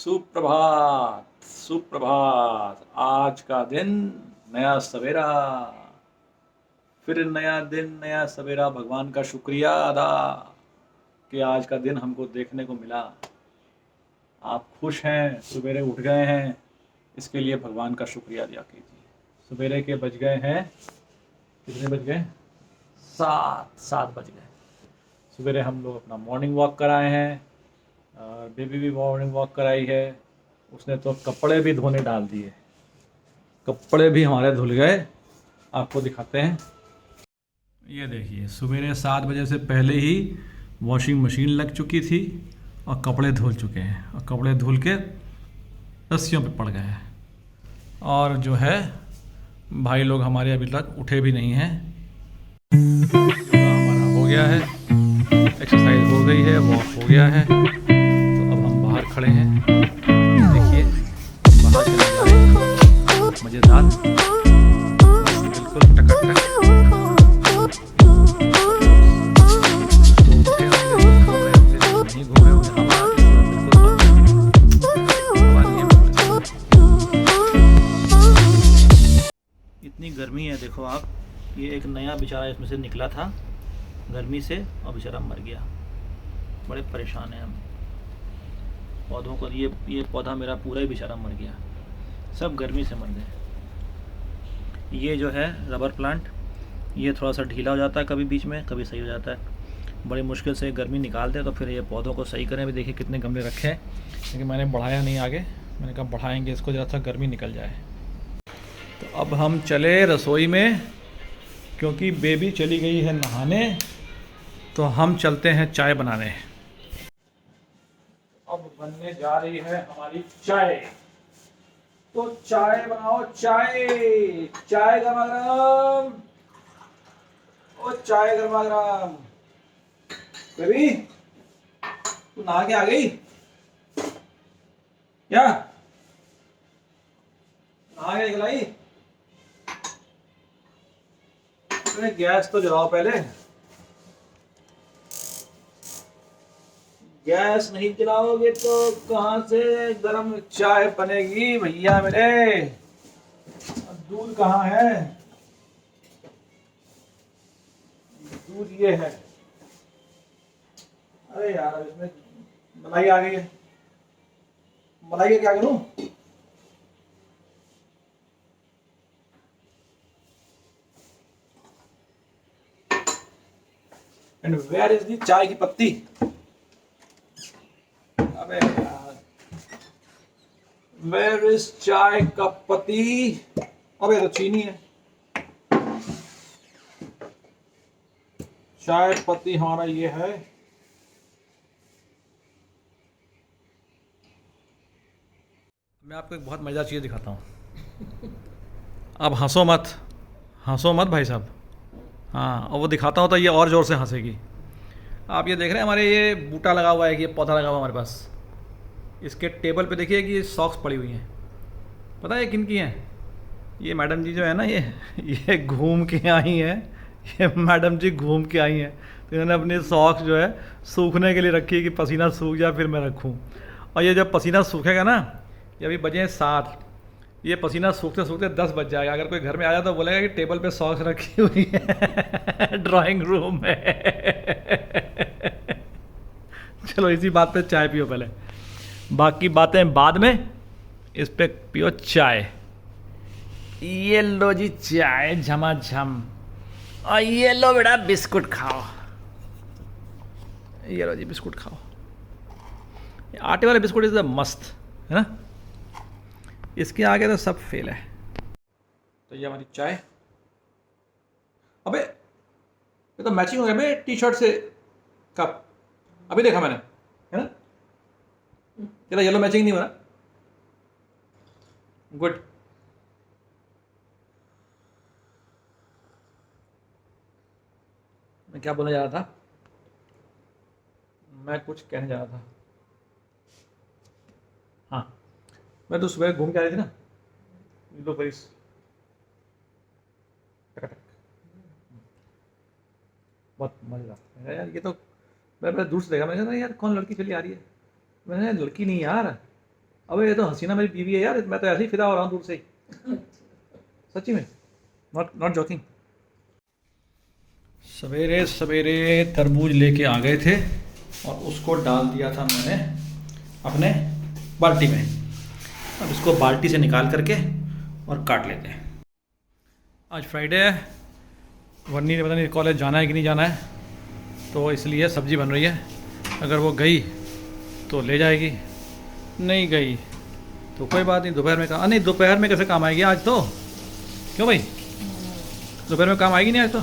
सुप्रभात सुप्रभात। आज का दिन नया सवेरा, फिर नया दिन नया सवेरा। भगवान का शुक्रिया अदा कि आज का दिन हमको देखने को मिला। आप खुश हैं, सवेरे उठ गए हैं, इसके लिए भगवान का शुक्रिया अदा कीजिए। सवेरे के बज गए हैं, कितने बज गए? 7 बज गए। सवेरे हम लोग अपना मॉर्निंग वॉक कराए हैं और बेबी भी मॉर्निंग वॉक कराई है। उसने तो कपड़े भी धोने डाल दिए, कपड़े भी हमारे धुल गए। आपको दिखाते हैं, ये देखिए सवेरे 7 बजे से पहले ही वॉशिंग मशीन लग चुकी थी और कपड़े धुल चुके हैं और कपड़े धुल के रस्सियों पे पड़ गए हैं। और जो है भाई लोग हमारे अभी तक उठे भी नहीं हैं। योगा हमारा हो गया है, एक्सरसाइज हो गई है, वॉक हो गया है। तो अब हम बाहर खड़े हैं, देखिए बाहर के नज़ारे मज़ेदार, बिल्कुल टकाटक। नहीं घूमे होंगे, हवा बिल्कुल बंद, हवा नहीं है बिल्कुल। इतनी गर्मी है, देखो आप, ये एक नया बेचारा इसमें से निकला था गर्मी से और बेचारा मर गया। बड़े परेशान हैं हम पौधों को। ये पौधा मेरा पूरा ही बेचारा मर गया, सब गर्मी से मर गए। ये जो है रबर प्लांट, ये थोड़ा सा ढीला हो जाता है कभी बीच में, कभी सही हो जाता है। बड़ी मुश्किल से गर्मी निकालते हैं तो फिर ये पौधों को सही करें। भी देखिए कितने गमले रखे हैं, लेकिन मैंने बढ़ाया नहीं आगे। मैंने कहा बढ़ाएंगे इसको, ज़रा सा गर्मी निकल जाए। तो अब हम चले रसोई में, क्योंकि बेबी चली गई है नहाने, तो हम चलते हैं चाय बनाने। अब बनने जा रही है हमारी चाय, तो चाय बनाओ। चाय चाय गरमा गरम, ओ चाय गरमा गरम। बेबी तू नहा के आ गई क्या? नहा के निकलाई? अरे गैस तो जलाओ पहले। गैस नहीं जलाओगे तो कहाँ से गरम चाय बनेगी भैया मेरे? दूध कहाँ है? दूध ये है। अरे यार अब इसमें मलाई आ गई है, मलाई का क्या करूं? एंड वेयर इज दी चाय की पत्ती? अबे यार, वेयर इज चाय का पत्ती? अबे तो चीनी है। चाय पत्ती हमारा ये है। मैं आपको एक बहुत मज़ेदार चीज़ दिखाता हूँ। अब हंसो मत, हंसो मत भाई साहब। हाँ, और वो दिखाता हूँ तो ये और ज़ोर से हंसेगी। आप ये देख रहे हैं हमारे ये बूटा लगा हुआ है, कि ये पौधा लगा हुआ है हमारे पास। इसके टेबल पे देखिए कि सॉक्स पड़ी हुई हैं। पता है किन की हैं? ये मैडम जी जो है ना, ये घूम के आई हैं। ये मैडम जी घूम के आई हैं, तो इन्होंने अपनी सॉक्स जो है सूखने के लिए रखी है कि पसीना सूख जाए फिर मैं रखूँ। और ये जब पसीना सूखेगा ना, ये अभी बजे हैं 7, ये पसीना सूखते सूखते 10 बज जाएगा। अगर कोई घर में आ जाए तो बोलेगा कि टेबल पे सॉक्स रखी हुई है ड्राइंग रूम में। चलो इसी बात पे चाय पियो पहले, बाकी बातें बाद में। इस पे पियो चाय। ये लो जी चाय झमाझम, और ये लो बेटा बिस्कुट खाओ। ये लो जी बिस्कुट खाओ। ये आटे वाले बिस्कुट इज द मस्त है ना, इसके आगे तो सब फेल है। तो ये हमारी चाय। अबे ये तो मैचिंग हो गया मेरे टी शर्ट से कप। अभी देखा मैंने, है ना? चलो येलो मैचिंग नहीं हो रहा। गुड। मैं क्या बोलने जा रहा था? मैं कुछ कहने जा रहा था। हाँ, मैं तो सुबह घूम के आ रही थी ना, ये लो बड़ी बहुत मजेदार यार। ये तो मैं दूर से देखा, मैंने कहा यार कौन लड़की चली आ रही है। मैंने लड़की नहीं यार, अबे ये तो हसीना मेरी बीवी है यार, मैं तो ऐसे ही फिदा हो रहा हूँ दूर से ही, सच्ची में, नॉट नॉट जॉकिंग। सवेरे सवेरे तरबूज लेके आ गए थे और उसको डाल दिया था मैंने अपने बाल्टी में। अब इसको बाल्टी से निकाल करके और काट लेते हैं। आज फ्राइडे है, वर्नी ने पता नहीं कॉलेज जाना है कि नहीं जाना है, तो इसलिए सब्ज़ी बन रही है। अगर वो गई तो ले जाएगी, नहीं गई तो कोई बात नहीं, दोपहर में काम, नहीं दोपहर में कैसे काम आएगी आज तो, क्यों भाई दोपहर में काम आएगी नहीं आज तो।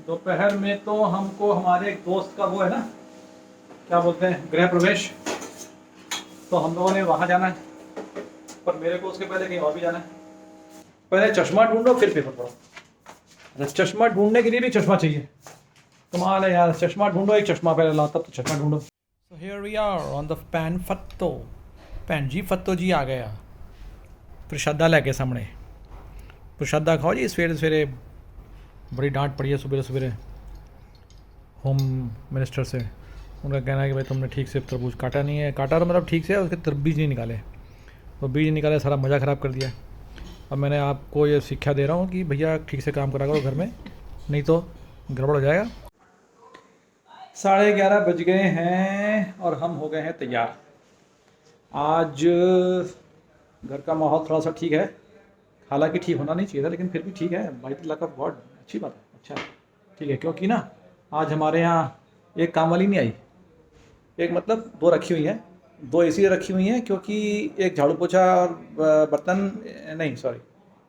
दोपहर में तो हमको हमारे एक दोस्त का वो है ना, क्या बोलते हैं, गृह प्रवेश, तो हम लोगों ने वहाँ जाना है, पर मेरे को उसके पहले कहीं और भी जाना है। पहले चश्मा ढूंढो फिर पेपर पढ़ो। अच्छा, चश्मा ढूंढने के लिए भी चश्मा चाहिए, कमाल है यार, चश्मा ढूंढो, एक चश्मा पहले लाओ तब तो चश्मा ढूंढो। So here we are on the pan Fatto, भैन जी फत्तो जी आ गया प्रसादा लेके सामने। प्रसादा खाओ जी सवेरे सवेरे, बड़ी डांट पड़ी है सुबह सवेरे होम मिनिस्टर से। उनका कहना है कि भाई तुमने ठीक से तरबूज काटा नहीं है, काटा तो मतलब ठीक से, उसके तरबूज नहीं निकाले, वो बीज निकाले, सारा मज़ा ख़राब कर दिया। अब मैंने आपको ये शिक्षा दे रहा हूँ कि भैया ठीक से काम करा करो घर में, नहीं तो गड़बड़ हो जाएगा। 11:30 बज गए हैं और हम हो गए हैं तैयार। आज घर का माहौल थोड़ा सा ठीक है, हालांकि ठीक होना नहीं चाहिए था लेकिन फिर भी ठीक है, by the luck of God, अच्छी बात है, अच्छा ठीक है। क्योंकि ना आज हमारे यहाँ एक काम वाली नहीं आई, एक मतलब दो रखी हुई हैं, दो इसलिए रखी हुई हैं क्योंकि एक झाड़ू पोछा और बर्तन, नहीं सॉरी,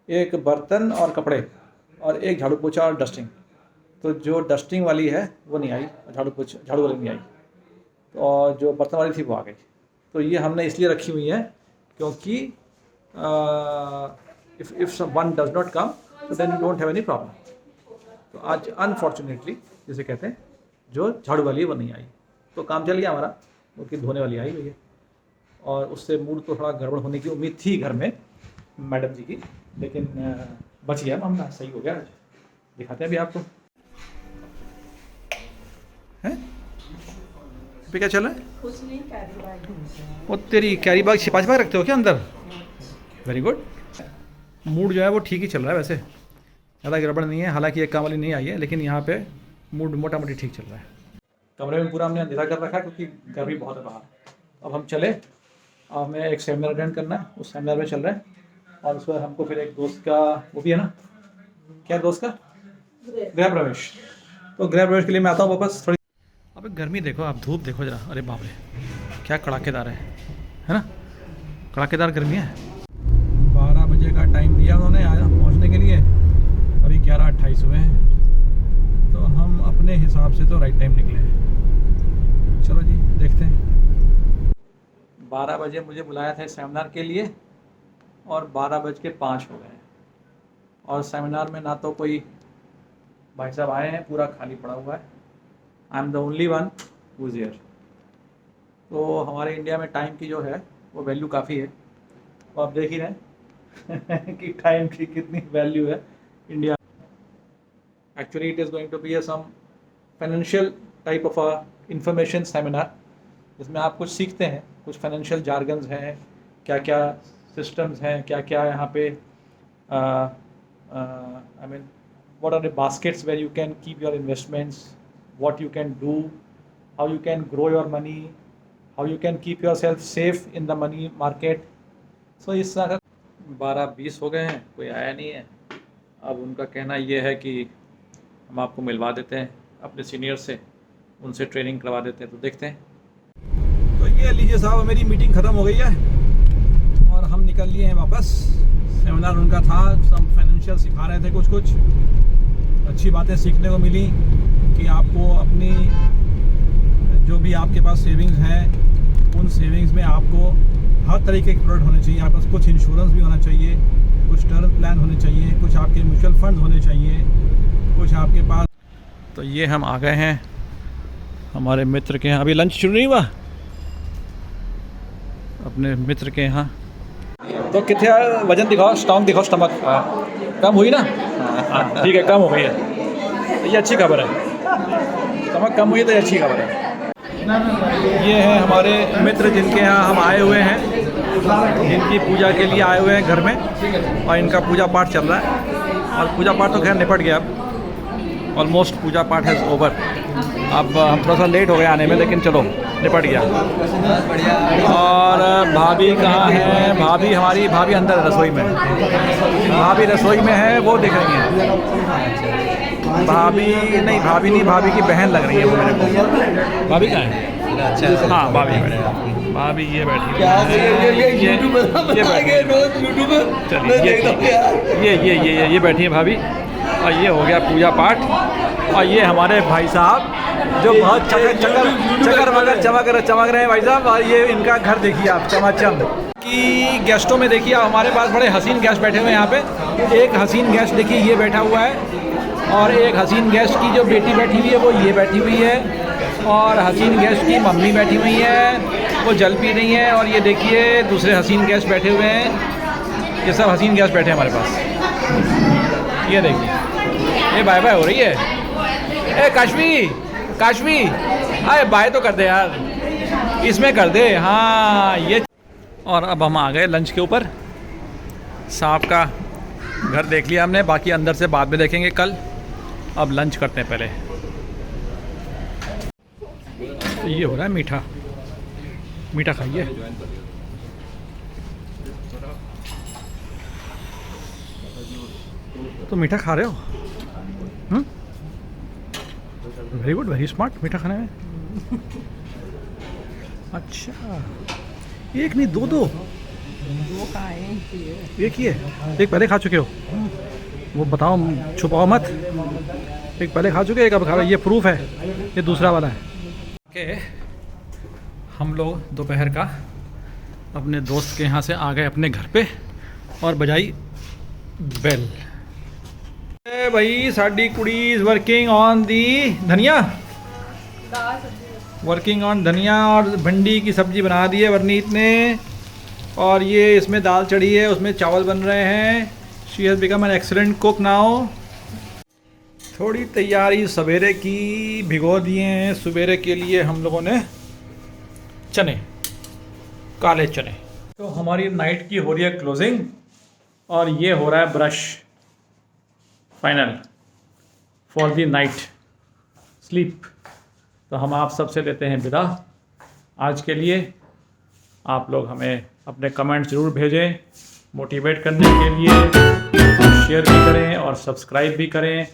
एक बर्तन और कपड़े और एक झाड़ू पोछा और डस्टिंग। तो जो डस्टिंग वाली है वो नहीं आई, झाड़ू वाली नहीं आई, और जो बर्तन वाली थी वो आ गई। तो ये हमने इसलिए रखी हुई है क्योंकि if one does not come तो then you don't have any problem. तो आज अनफॉर्चुनेटली जिसे कहते हैं, जो झाड़ू वाली है वो नहीं आई, तो काम चल गया हमारा, उसकी धोने वाली आई हुई है। और उससे मूड तो थोड़ा गड़बड़ होने की उम्मीद थी घर में मैडम जी की, लेकिन बच गया मामला, सही हो गया। आज दिखाते हैं अभी आपको, हैं पे क्या चल रहा है। कुछ नहीं, कैरी बैग। वो तेरी कैरी बैग छिपा छिपा रखते हो क्या अंदर? Very good. मूड जो है वो ठीक ही चल रहा है वैसे, ज़्यादा गड़बड़ नहीं है, हालांकि एक काम वाली नहीं आई है, लेकिन यहाँ पे मूड मोटा मोटी ठीक चल रहा है। कमरे में पूरा हमने अंधेरा कर रखा है क्योंकि गर्मी बहुत है बाहर। अब हम चले, अब हमें एक सेमिनार अटेंड करना है, उस सेमिनार में चल रहे हैं, और उस पर हमको फिर एक दोस्त का वो भी है ना, क्या दोस्त का गृह प्रवेश, तो गृह प्रवेश के लिए मैं आता हूँ वापस थोड़ी। अब गर्मी देखो, आप धूप देखो जरा, अरे बाप रे क्या कड़ाकेदार है ना, कड़ाकेदार गर्मी है। 12 बजे का टाइम दिया उन्होंने आया पहुँचने के लिए, अभी 11:28 हुए हैं, तो हम अपने हिसाब से तो राइट टाइम निकले हैं। चलो जी देखते हैं। 12 बजे मुझे बुलाया था सेमिनार के लिए और 12:05 हो गए, और सेमिनार में ना तो कोई भाई साहब आए हैं, पूरा खाली पड़ा हुआ है। I am the only one who is here. तो हमारे इंडिया में टाइम की जो है वो वैल्यू काफ़ी है, तो आप देख ही रहे कि टाइम की कितनी वैल्यू है India. Actually it is going to be some financial type of a information seminar, जिसमें आप कुछ सीखते हैं, कुछ फाइनेंशियल जार्गन्स हैं, क्या क्या सिस्टम्स हैं, क्या क्या यहाँ पे I mean what are the baskets where you can keep your investments, what you can do, how you can grow your money, how you can keep yourself safe in the money market. So इस तरह 12:20 हो गए हैं, कोई आया नहीं है। अब उनका कहना ये है कि हम आपको मिलवा देते हैं अपने सीनियर से, उनसे ट्रेनिंग करवा देते हैं, तो देखते हैं। तो ये लीजिए साहब, मेरी मीटिंग ख़त्म हो गई है और हम निकल लिए हैं वापस। सेमिनार उनका था, सब फाइनेंशियल सिखा रहे थे, कुछ अच्छी बातें सीखने को मिली कि आपको अपनी जो भी आपके पास सेविंग्स हैं, उन सेविंग्स में आपको हर तरीके के प्रोडक्ट होने चाहिए। आपके पास कुछ इंश्योरेंस भी होना चाहिए, कुछ टर्म प्लान होने चाहिए, कुछ आपके म्यूचुअल फंड होने चाहिए, कुछ आपके पास। तो ये हम आ गए हैं हमारे मित्र के यहाँ, अभी लंच शुरू नहीं हुआ, अपने मित्र के यहाँ। तो कितने वजन दिखाओ, स्टॉक दिखाओ, स्टमक कम हुई ना, ठीक है, कम हो गई है, तो ये अच्छी खबर है। स्टमक कम हुई तो ये अच्छी खबर है ये हैं हमारे मित्र जिनके यहाँ हम आए हुए हैं, जिनकी पूजा के लिए आए हुए हैं घर में, और इनका पूजा पाठ चल रहा है। और पूजा पाठ तो खैर निपट गया, अब ऑलमोस्ट पूजा पाठ है ओवर। अब हम थोड़ा सा लेट हो गए आने में, लेकिन चलो निपट गया। और भाभी कहाँ है? भाभी हमारी भाभी अंदर है रसोई में। भाभी रसोई में है, वो दिख रही हैं। भाभी नहीं, भाभी की बहन लग रही है वो मेरे को। भाभी कहाँ है? हाँ भाभी बैठी, भाभी ये बैठी है। चलिए ये बैठी है भाभी। और ये हो गया पूजा पाठ। और ये हमारे भाई साहब जो बहुत चमक रहे हैं भाई साहब। और ये इनका घर देखिए आप, चमाचम की गेस्टों में देखिए आप, हमारे पास बड़े हसीन गेस्ट बैठे हुए हैं यहाँ पे। एक हसीन गेस्ट देखिए ये बैठा हुआ है, और एक हसीन गेस्ट की जो बेटी बैठी हुई है वो ये बैठी हुई है, और हसीन गेस्ट की मम्मी बैठी हुई है, वो जल पी रही हैं। और ये देखिए दूसरे हसीन गेस्ट बैठे हुए हैं। ये सब हसीन गेस्ट बैठे हैं हमारे पास। ये देखिए, ये बाय बाय हो रही है। ए काशवी अरे बाय तो कर दे यार, इसमें कर दे। हाँ ये। और अब हम आ गए लंच के ऊपर। सांप का घर देख लिया हमने, बाकी अंदर से बाद में देखेंगे कल। अब लंच करते हैं पहले। ये हो रहा है मीठा, मीठा खाइए। तो मीठा खा रहे हो? वेरी गुड, वेरी स्मार्ट मीठा खाने में। अच्छा, एक नहीं दो एक ही है। एक पहले खा चुके हो, वो बताओ, छुपाओ मत। एक पहले खा चुके, एक अब खा रहे। ये प्रूफ है, ये दूसरा वाला है। ओके, हम लोग दोपहर का अपने दोस्त के यहाँ से आ गए अपने घर पे, और बजाई बेल। भाई साडी कुड़ी इज वर्किंग ऑन दी धनिया, वर्किंग ऑन धनिया, और भिंडी की सब्जी बना दी है वरनीत ने। और ये इसमें दाल चढ़ी है, उसमें चावल बन रहे हैं। She has become an excellent cook now. थोड़ी तैयारी सवेरे की भिगो दिए हैं। सवेरे के लिए हम लोगों ने चने, काले चने। तो हमारी नाइट की हो रही है क्लोजिंग, और ये हो रहा है brush final for the night sleep. तो हम आप सबसे लेते हैं विदा आज के लिए। आप लोग हमें अपने कमेंट ज़रूर भेजें मोटिवेट करने के लिए, शेयर भी करें और सब्सक्राइब भी करें।